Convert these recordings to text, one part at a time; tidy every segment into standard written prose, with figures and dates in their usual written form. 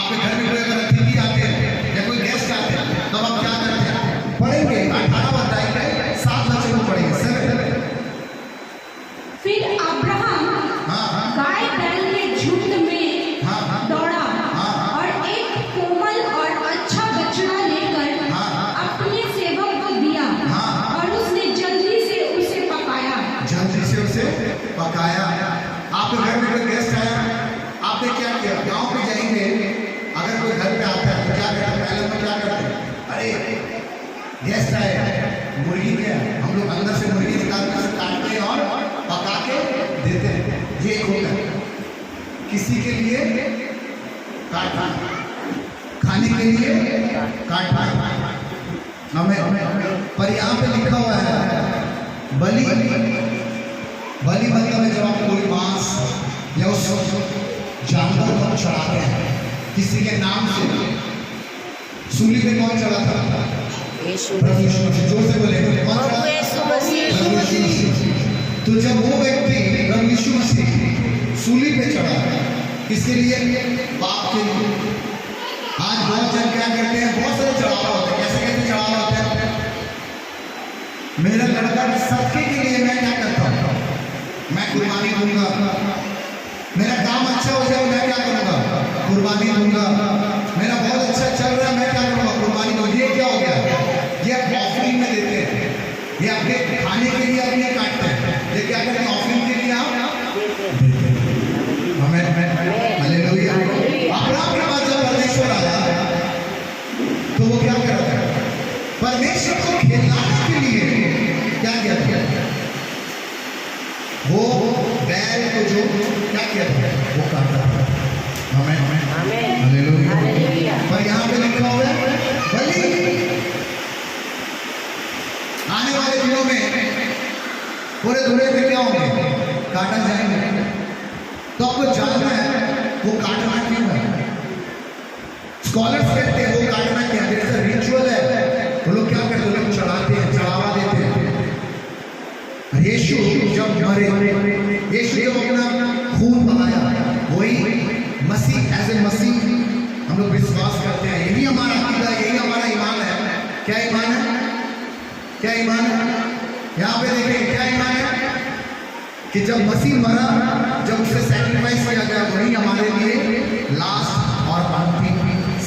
आपके घर में कोई अगर अतिथि आते हैं या कोई गेस्ट आते हैं तब आप क्या करते हैं? पढ़ेंगे 18 बताएंगे, 7 बच्चे को पढ़ेंगे सर। फिर अब्राहम गाय बैल के झुंड में दौड़ा और एक कोमल और अच्छा बछड़ा लेकर अपने सेवक को दिया और उसने जल्दी से उसे पकाया। जल्दी से उसे पकाया। आपके घर में कोई गेस्ट आया, आपने क्या किया? गांव में जाएंगे, अगर कोई घर पे आता है तो क्या करते हैं? पहले में क्या करते हैं? अरे गेस्ट आए, मुर्गी क्या, हम लोग अंदर से मुर्गी निकाल कर काटते हैं और पका के देते हैं। ये एक होता है, किसी के लिए काटना, खाने के लिए काटना। हमें पर यहाँ पे लिखा हुआ है बलि। बलि मतलब है जब आप कोई मांस या उस जानवर को चढ़ाते हैं किसी के नाम से। सूली पे कौन चढ़ा था? प्रभु यीशु मसीह। जोर से बोले कौन चढ़ा? प्रभु यीशु मसीह। तो जब वो व्यक्ति प्रभु यीशु मसीह सूली पे चढ़ा, किसके लिए? बाप के लिए। आज बहुत जन क्या करते हैं? बहुत सारे चढ़ावा होते हैं। कैसे कैसे चढ़ावा होते हैं? मेरा लड़का सबके के लिए मैं क्या करता हूँ? मैं कुर्बानी दूंगा। मेरा काम अच्छा हो जाए मैं क्या करूँगा? कुर्बानी दूंगा। मेरा बहुत अच्छा चल रहा है मैं क्या करूँगा? कुर्बानी दूंगा। ये क्या हो गया? ये ऑफरिंग में देते हैं, ये अपने खाने के लिए अपने काटते हैं, ये क्या करते हैं? ऑफरिंग के लिए आप देते हैं। हमें हालेलुया। अब्राहम के पास जब परमेश्वर आया तो वो क्या कर रहा था? परमेश्वर को खिलाने के लिए क्या किया था? वो बैल को जो क्या किया था? वो काटा था। हमें हालेलुया। पर यहाँ पे लिखा हुआ है बलि। आने वाले दिनों में पूरे दुनिया में क्या होंगे? काटा जाएंगे। तो आपको जानना है वो काटना क्यों है। स्कॉलर्स कहते हैं वो काटना क्या है? जैसे रिचुअल है, वो लोग क्या करते हैं? लोग चढ़ाते हैं, चढ़ावा देते हैं। यीशु जब मरे, यीशु जब अपना खून बहाया, वही मसीह एज ए मसीह हम लोग विश्वास करते हैं। यही हमारा अकीदा, यही हमारा ईमान है। क्या ईमान है? क्या ईमान है? यहाँ पे देखिए क्या ईमान है कि जब मसीह मरा, जब उसे सैक्रिफाइस किया गया, वही हमारे लिए लास्ट और अंतिम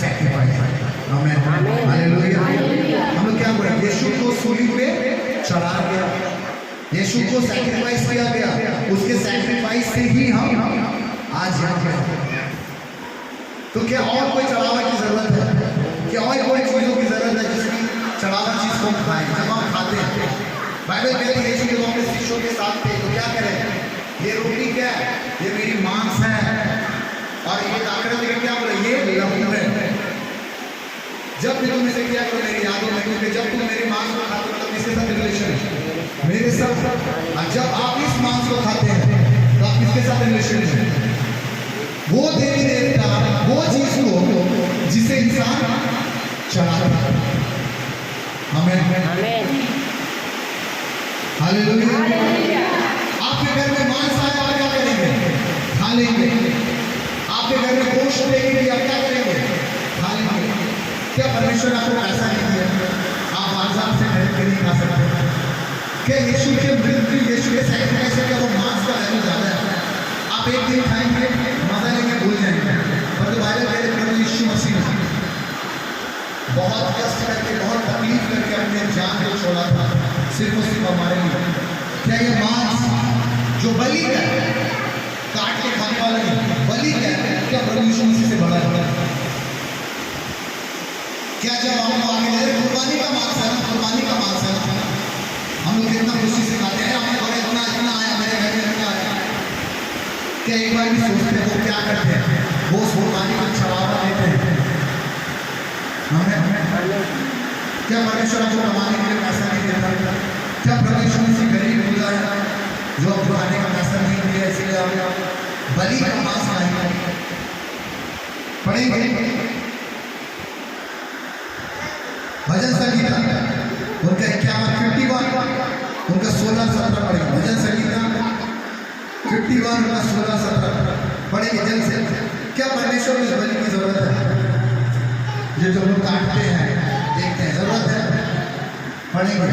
सैक्रिफाइस है। हमें हालेलुया। हम लोग क्या बोले? यीशु को सूली पे चढ़ा गया, यीशु को सैक्रिफाइस किया गया, उसके सैक्रिफाइस से ही हम आज यहाँ पे। तो क्या और कोई चढ़ावा की जरूरत है? क्या और कोई चीजों की जरूरत है जिसकी चढ़ावा चीज को खाएं? जब हम खाते हैं, बाइबल कहती है यीशु जब अपने शिष्यों के साथ थे तो क्या करें? ये रोटी क्या है? ये मेरी मांस है। और ये आकृति में क्या बोला? ये लहू है। जब भी तुम इसे किया करो मेरी यादों में, क्योंकि जब तुम मेरी मांस को खाते हो मतलब किसके साथ रिलेशन है? मेरे साथ। और जब आप इस मांस को खाते हैं तो आप किसके साथ रिलेशन है? वो देवी देवता, वो चीज को जिसे इंसान चढ़ाता है। हमें हालेलुया। आपके घर में मांस आया आप क्या करेंगे? खा लेंगे। आपके घर में गोश्त लेंगे आप क्या करेंगे? खा लेंगे। क्या परमेश्वर आपको पैसा नहीं दिया? आप बाजार से खरीद के नहीं खा सकते? क्या यीशु के मृत्यु, यीशु के सैक्रिफाइस का वो मांस का वैल्यू ज्यादा है? आप एक दिन खाएंगे, मजा लेके भूल जाएंगे। पर तो बाइबल कहते हैं प्रभु यीशु मसीह बहुत कष्ट करके, बहुत तकलीफ करके अपने जान को छोड़ा था, सिर्फ और सिर्फ हमारे लिए। क्या ये मांस जो बलि का है, काट के खाने वाला नहीं, बलि का है, क्या प्रभु यीशु मसीह से बड़ा है? क्या जब हम आगे ले कुर्बानी का मांस है ना, कुर्बानी का मांस है ना, हम लोग कितना खुशी से खाते हैं। हमारे घर इतना इतना आया, मेरे घर में इतना आया। क्या एक बार भी सोचते हैं वो क्या करते हैं? वो कुर्बानी का चढ़ावा देते हैं। हमें क्या परमेश्वर आपको कमाने के लिए पैसा नहीं देता? क्या प्रभु यीशु मसीह गरीब खुदा है जो आपको खाने का पैसा नहीं दिया, इसलिए आप बलि का मांस खाएंगे? पढ़ेंगे भजन संगीता उनका 51 उनका 16-17 पढ़ेंगे। भजन संगीता 51 उनका 16-17 पढ़ेंगे जल्द से। क्या परमेश्वर को इस बलि की जरूरत है? जो जो लोग काटते हैं, देखते हैं, जरूरत है? पढ़ेंगे।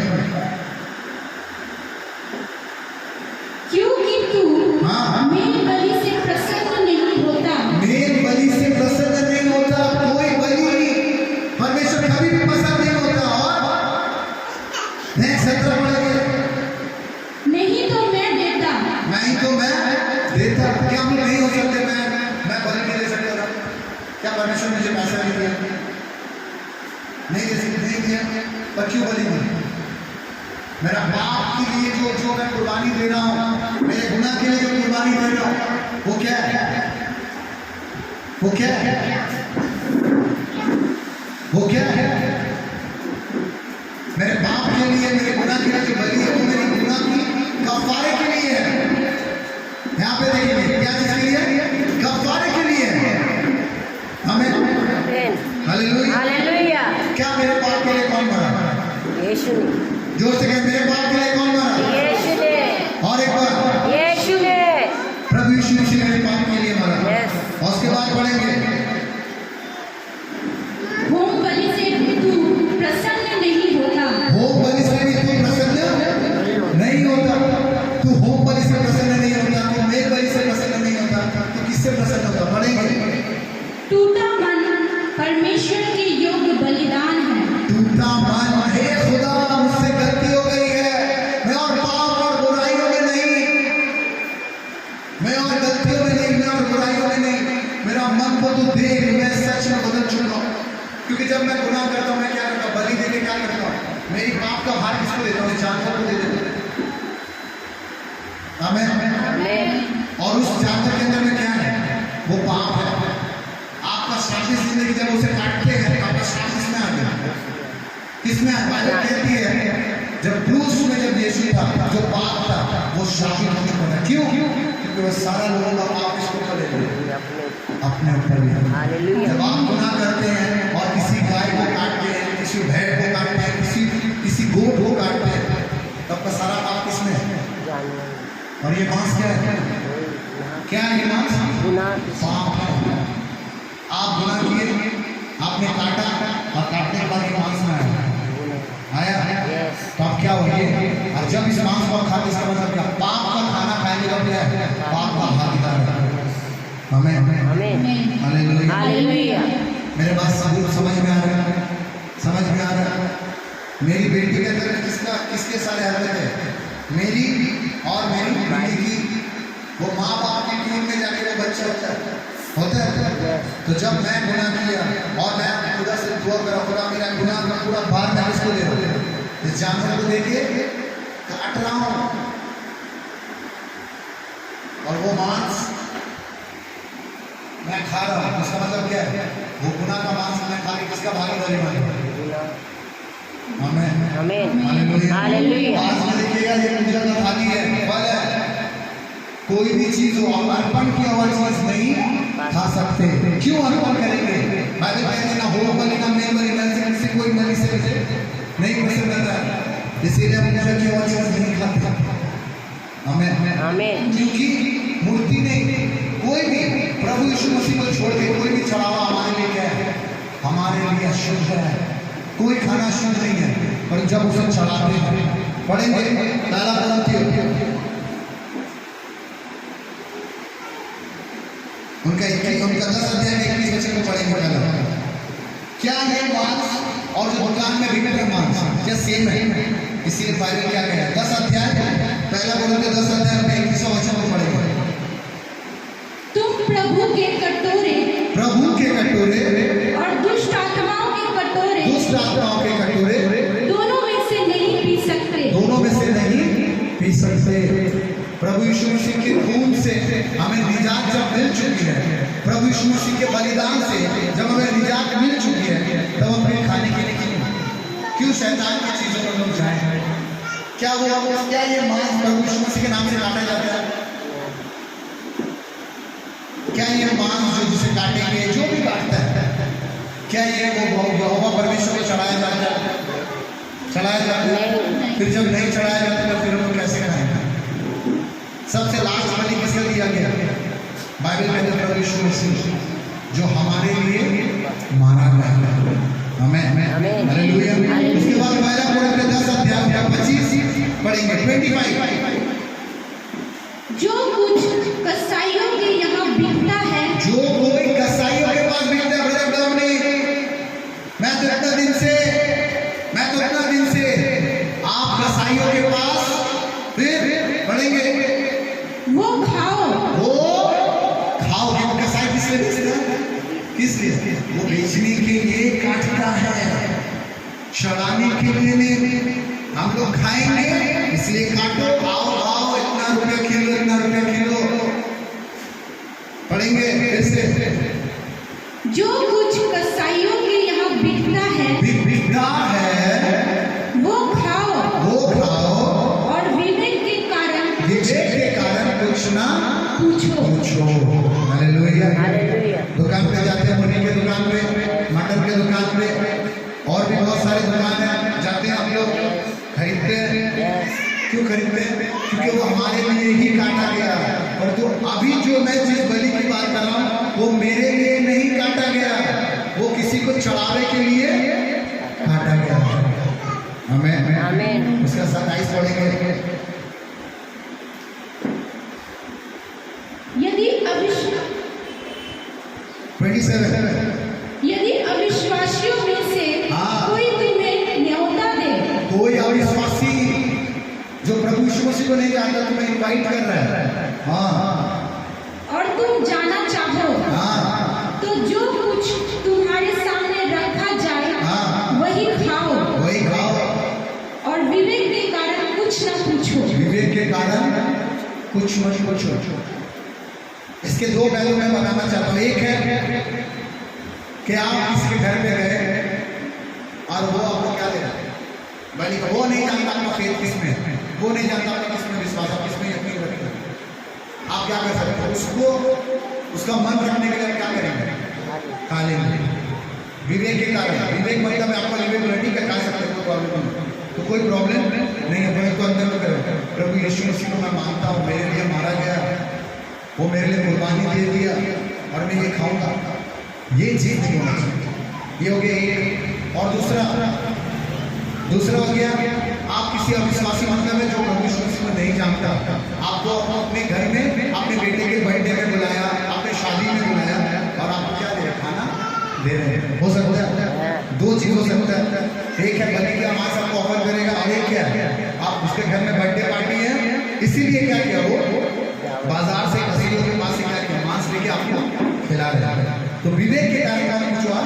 क्योंकि तू हाँ। मेरी बलि से प्रसन्न नहीं होता। मेरी बलि से प्रसन्न नहीं होता। कोई बलि परमेश्वर कभी भी पसंद नहीं होता। और नेक्स्ट 17 पढ़ेंगे। नहीं तो मैं देता। नहीं तो मैं देता। क्या हम नहीं हो सकते? मैं बलि नहीं दे सकता था? क्या परमेश्वर मुझे पैसा नहीं दिया? नहीं दे सकते, नहीं दिया। पर क्यों बलि दी? मेरा बाप के लिए जो मैं कुर्बानी दे रहा हूँ, मेरे गुनाह के लिए जो कुर्बानी दे रहा हूँ, वो क्या है? वो क्या है? वो क्या है? मेरे बाप के लिए, मेरे गुनाह के लिए जो बलि है, वो मेरे गुनाह की कफारे के लिए है। यहाँ पे देखिए क्या चीज के लिए? कफारे के लिए है। हमें हालेलुया। हालेलुया। क्या मेरे पाप के लिए कौन मरा? यीशु ने। जोर से कहें, मेरे पाप के लिए कौन मरा? यीशु ने। और एक बार, यीशु ने। प्रभु यीशु मसीह मेरे पाप के लिए मरा। Yes. और उसके बाद पढ़ेंगे, होम बलि से तू प्रसन्न नहीं होता। होम बलि से भी तू प्रसन्न नहीं होता। तू होम बलि से प्रसन्न नहीं होता, तू मेल बलि से प्रसन्न नहीं होता, तू किससे प्रसन्न होता? पढ़ेंगे। टूटा मन परमेश्वर के योग्य बलिदान है। टूटा मन, हे खुदा मुझसे गलती हो गई है, मैं और पाप और बुराइयों में नहीं, मैं और गलतियों में नहीं, मैं और बुराइयों में नहीं, मेरा मन को तू देख, मैं सच में बदल चुका हूँ। क्योंकि जब मैं गुनाह करता हूँ, मैं क्या करता हूँ? बलि देके क्या करता हूँ? मेरी पाप का भार किसको देता हूँ? जानवर को दे देता हूँ। आमीन। और उस जानवर के अंदर में क्या है? वो पाप है। आपका शारीरिक जिंदगी जब उसे काटते हैं, आपका श्राप किसमें आ गया? किसमें आ गया? बाइबल कहती है जब क्रूस में जब यीशु था, जो पाप था वो शापित हो चुका था। क्यों? क्योंकि वो सारा लोगों का पाप किसके ऊपर ले लिया? अपने ऊपर लिया। हालेलुया। जब आप गुनाह करते हैं और किसी गाय को काटते हैं, किसी भेड़ को काटते हैं, किसी गोट को काटते हैं, तब का सारा पाप किसमें है? और ये मांस क्या है? क्या है ये मांस? पाप है। आप गुनाह किए, आपने काटा, और काटने के बाद ये मांस में आया, तो अब क्या हो गया? और जब इस मांस को खाते, इसका मतलब क्या? पाप का खाना खाएंगे तो क्या है? पाप का भागीदार है। हमें हालेलुया। मेरे बात सबूत समझ में आ रहा है? समझ में आ रहा है? मेरी बेटी के अंदर किसके सारे हरकत है? मेरी और मेरी बेटी की। वो माँ बाप की खून में जाके वो बच्चा होता है। तो जब मैं गुनाह किया और मैं खुदा से दुआ करा, खुदा मेरा गुनाह का पूरा भार मैं किसको दे रहा हूँ? इस जानवर को देके काट रहा हूँ, और वो मांस मैं खा रहा हूँ। इसका मतलब क्या है? वो गुनाह का मांस मैं खा के किसका भागीदारी बना? आमीन। हालेलुया। आज में देखिएगा, ये पूजा का थाली है, फल है, कोई भी चीज हो, आप अर्पण की और चीज नहीं खा सकते। क्यों अर्पण करेंगे? बाइबल कहते हैं ना हो बलि ना मेल बलि, से कोई बलि से नहीं पसंद आता है, इसीलिए हम पूजा की और चीज नहीं खाते। आमीन। क्योंकि मूर्ति नहीं, कोई भी प्रभु यीशु मसीह को छोड़ के कोई भी चढ़ावा हमारे लिए क्या है? हमारे लिए अशुद्ध है। कोई खाना शुद्ध नहीं है, पर जब उसे चढ़ाते हैं, पढ़ेंगे पहला कुरिन्थियों उनका 10 अध्याय में 21 वचन को पढ़ेंगे। पहला क्या है मांस और जो दुकान में बिक रहा मांस क्या सेम है? इसीलिए बाइबल क्या कह रहा है? 10 अध्याय पहला कुरिन्थियों 10 अध्याय में 21 वचन को पढ़ेंगे। तुम प्रभु के कटोरे और दुष्ट आत्माओं के कटोरे दोनों में से नहीं पी सकते। प्रभु यीशु मसीह के खून से हमें निजात जब मिल चुकी है, प्रभु यीशु मसीह के बलिदान से जब हमें निजात मिल चुकी है, तब हम फिर खाने के लिए क्यों शैतान की चीजों पर लोग जाए? क्या ये मांस प्रभु यीशु मसीह के नाम से काटा जाता है? क्या ये मांस जो जिसे काटेंगे, जो भी काटता है, क्या ये वो यहोवा परमेश्वर को चढ़ाया जाता है? फिर जब नहीं चढ़ाया जाता तो फिर हम कैसे खाएंगे? सबसे लास्ट बलि किसको दिया गया? बाइबल में प्रभु यीशु मसीह जो हमारे लिए मारा गया। आमेन आमेन। हालेलुया। उसके बाद पहला कोरिन्थियों 10 अध्याय 25 पढ़ेंगे 25। जो कुछ कसाईयों के यहाँ बिकता है, जो कोई कसाईयों के पास बिकता है, ब्रदर ब्राह्मणी, मैं तो इतना दिन से आप कसाईयों के पास फिर पढ़ेंगे, वो खाओ। कसाई किस लिए बेचता है? किस लिए? वो बेचने के लिए काटता है, चढ़ाने के लिए नहीं। हम लोग खाएंगे इसलिए काटो, आओ इतना रुपया किलो। पढ़ेंगे फिर से। जो कुछ कसाईयों के यहाँ बिकता है, वो खाओ और विवेक के कारण कुछ ना पूछो। हालेलुया। हालेलुया। दुकान पे जाते हैं, मुर्गी के दुकान पे, मटन के दुकान पे, और भी बहुत सारे दुकान है, जाते हैं हम लोग, खरीदते हैं। क्यों खरीदते हैं? क्योंकि वो हमारे लिए ही काटा गया। और तो अभी जो मैं जिस बलि की बात कर रहा हूँ, वो मेरे लिए नहीं काटा गया, वो किसी को चढ़ावे के लिए काटा गया। आमेन आमेन। उसका 27 पढ़ेंगे। यदि अविश्वासियों में से कोई तुम्हें न्योता दे, कोई अविश्वासी जो प्रभु यीशु मसीह को नहीं जानता तुम्हें इनवाइट कर रहा है, और तुम जाना चाहो, तो जो कुछ तुम्हारे सामने रखा जाए वही खाओ और विवेक के कारण कुछ न पूछो। इसके दो पहलू मैं बताना चाहता हूँ। एक है कि आप किसी घर में गए और वो आपको क्या दे रहा है, बल्कि वो नहीं जानता आपका फेथ किसमें है, वो नहीं जानता आपका किसमें विश्वास, आप किसमें यकीन रखते हैं। आप क्या कर सकते हो? उसको उसका मन रखने के लिए क्या करेंगे? खा लेंगे। विवेक के कारण, विवेक मतलब है आपका विवेक रेडी का खा सकते हो, कोई प्रॉब्लम नहीं है। परंतु अंदर में करो, प्रभु यीशु मसीह को मैं मानता हूँ, मेरे लिए मारा गया, वो मेरे लिए कुर्बानी दे दिया और मैं ये खाऊंगा। ये चीज नहीं होना चाहिए। ये हो गया एक। और दूसरा हो गया, आप किसी अविश्वासी मतलब है जो प्रभु यीशु मसीह को नहीं जानता, आपको अपने घर में अपने बेटे के बर्थडे में बुलाया, अपने शादी में बुलाया, और आपको क्या दे रहे? खाना दे रहे हैं। हो सकता है दो चीज हो सकता है। एक है बल्कि कि हमारे सबको ऑफर करेगा, और एक क्या है, आप उसके घर में बर्थडे पार्टी है, इसीलिए क्या किया, वो बाजार से कसीलों के पास से क्या किया, मांस लेके आपको खिला रहा है। तो विवेक के कारण कुछ हुआ।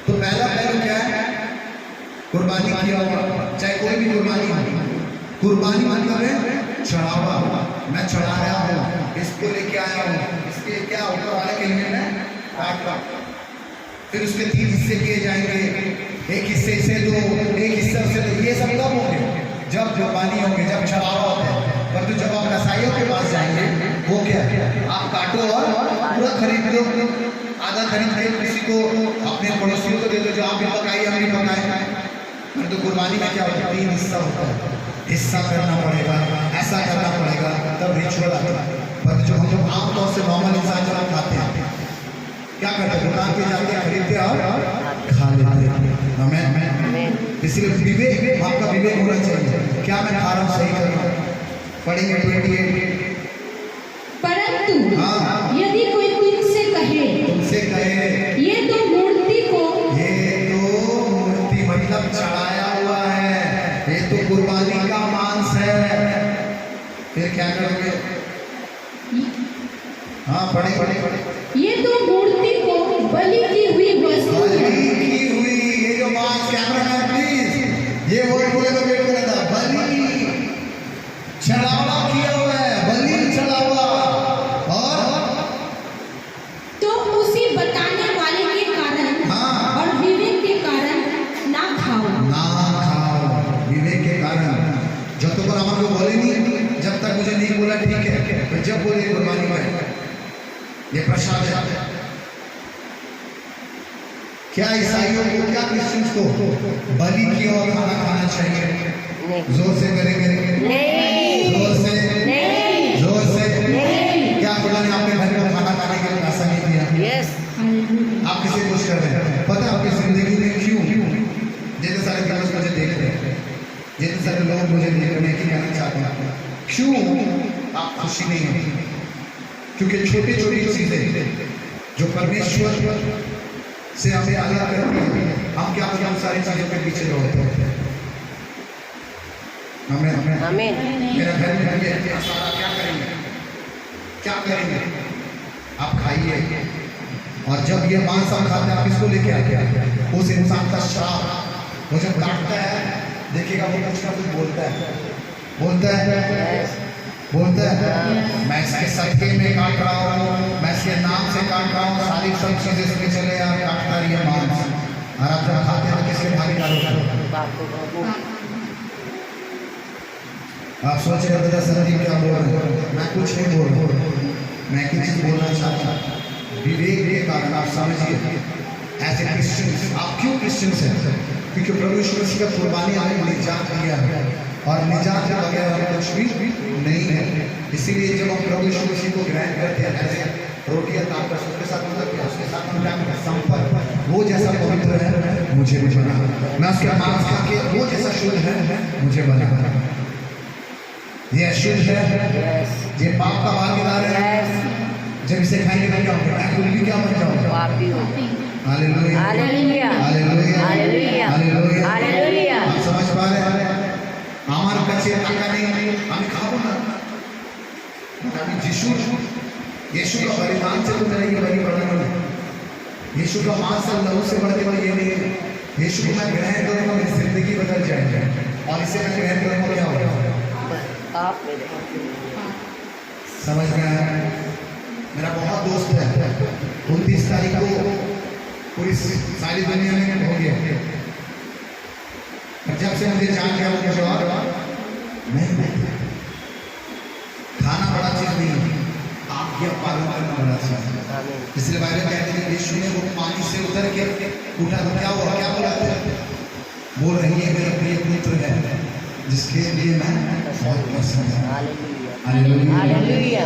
तो पहला पहलू क्या है? कुर्बानी किया होगा, चाहे कोई भी कुर्बानी हो। कुर्बानी मतलब है चढ़ावा, मैं चढ़ा रहा हूँ, इसको लेके आया हूँ, इसके क्या ऊपर वाले के लिए मैं काट रहा हूँ। फिर उसके 3 हिस्से किए जाएंगे, एक हिस्से से दो, एक हिस्से से दो। ये सब कब होंगे? जब कुर्बानी होंगे, जब चढ़ावा होता है। परंतु जब आप कसाईयों के पास जाएंगे, वो क्या है, आप काटो और पूरा खरीद दो, आधा खरीद के किसी को, अपने पड़ोसियों को दे दो, जो आप भी पकाइए, हम भी पकाए। परंतु कुर्बानी में क्या होता है? 3 हिस्सा होता है। हिस्सा करना पड़ेगा, ऐसा करना पड़ेगा, तब रिचुअल आता है। पर जो हम लोग आमतौर से नॉर्मल इंसान जब खाते हैं, क्या करते हैं? दुकान पे जाके खरीदते और खा लेते हैं। आमेन। इसलिए विवेक, आपका विवेक होना चाहिए, क्या मैं खा रहा हूँ, सही कर रहा हूँ। पढ़ेंगे 28। परंतु यदि कोई तुमसे कहे, ये तो मूर्ति मतलब चढ़ाया हुआ है, ये तो कुर्बानी का मांस है, फिर क्या करोगे? पढ़े। ये तो मूर्ति को बलि की हुई वस्तु है। ये जो मांस, कैमरा प्लीज, ये वर्ड बोलेगा, वेट कर रहा था। बलि चढ़ावा किया हुआ है, बलि चढ़ा हुआ, और तो उसी बताने वाले के कारण और विवेक के कारण ना खाओ। विवेक के कारण। जब तक हमारे को बोले नहीं, जब तक मुझे नहीं बोला ठीक है, तो जब बोले कुर्बानी में ये प्रसाद है। क्या ईसाइयों को, क्या क्रिश्चियंस को बलि की और खाना खाना चाहिए? जोर से करेंगे, जोर से। क्या खुदा ने आपके घर में खाना खाने के लिए पैसा यस आप किसे खुश कर रहे हैं? पता है आपकी जिंदगी में क्यों जितने सारे व्यूअर्स मुझे देख रहे हैं, जितने सारे लोग मुझे देख रहे हैं कि कहना चाहते हैं, क्यों आप खुशी नहीं है? क्योंकि छोटी छोटी चीजें जो परमेश्वर से हमें अलग करती है, हम क्या करते हैं? उन सारी चीजों के पीछे दौड़ते हैं। हमें आमीन मेरा घर में ये है, सारा क्या करेंगे? क्या करेंगे? आप खाइए, और जब ये मांस हम खाते हैं, आप इसको लेके आते हैं, उस इंसान का श्राप वो जब काटता है, देखिएगा वो कुछ ना कुछ बोलता है, बोलता है, बोलता है, मैं इसके सदके में काट रहा हूँ, मैं इसके नाम से काट रहा हूँ, सारी सब चीजें इसमें चले यार, काटता रही है मांस। और आप जब खाते हैं तो किसके भागीदार होते हैं? बापू बाबू आप सोच रहे बेटा संदीप क्या बोल रहे हैं? मैं कुछ नहीं बोल रहा हूँ, मैं एक चीज बोलना चाहता हूँ, विवेक के कारण आप समझिए, एज ए क्रिश्चियंस आप क्यों क्रिश्चियंस हैं? क्योंकि प्रभु यीशु मसीह का कुर्बानी हमें निजात दिया है, और निजात के बगैर हमें कुछ भी नहीं है। इसीलिए जब हम प्रभु यीशु मसीह को ग्रहण करते हैं, ऐसे रोटी या ताप उसके साथ मतलब क्या, उसके साथ हम क्या करते हैं? संपर्क। वो जैसा पवित्र है मुझे भी बना, मैं उसके मांस खा के वो जैसा शुद्ध है मुझे बना। ये अशुद्ध है, ये पाप का भागीदार है, जब इसे खाएंगे तो क्या होगा? मैं खुद भी क्या बन जाऊंगा? पापी हो hallelujah, hallelujah hallelujah, hallelujah hallelujah, hallelujah आप समझ पा रहे हैं? আমার কাছে টাকা নেই, আমি খাবো না, আমি यीशु का बलिदान से तो मेरा ये बलि बढ़ने वाला है, यीशु का मांस और लहू से बढ़ने वाला ये नहीं है। यीशु को मैं ग्रहण करूंगा, मेरी जिंदगी बदल जाएगी, और इसे मैं ग्रहण करूंगा क्या होगा? आप मेरे समझ में आया? मेरा बहुत दोस्त है, 29 तारीख को पूरी सारी दुनिया में हो गया, जब से मुझे जान गया वो मुझे और नहीं, खाना बड़ा चीज नहीं है, आज्ञा पालन करना बड़ा चीज है। आमीन इसलिए बाइबल कहते हैं यीशु ने वो पानी से उतर के उठा तो क्या हुआ? क्या बोला था? बोल रही है मेरा प्रिय पुत्र है जिसके लिए मैं बहुत पसंद हूं। Hallelujah hallelujah, hallelujah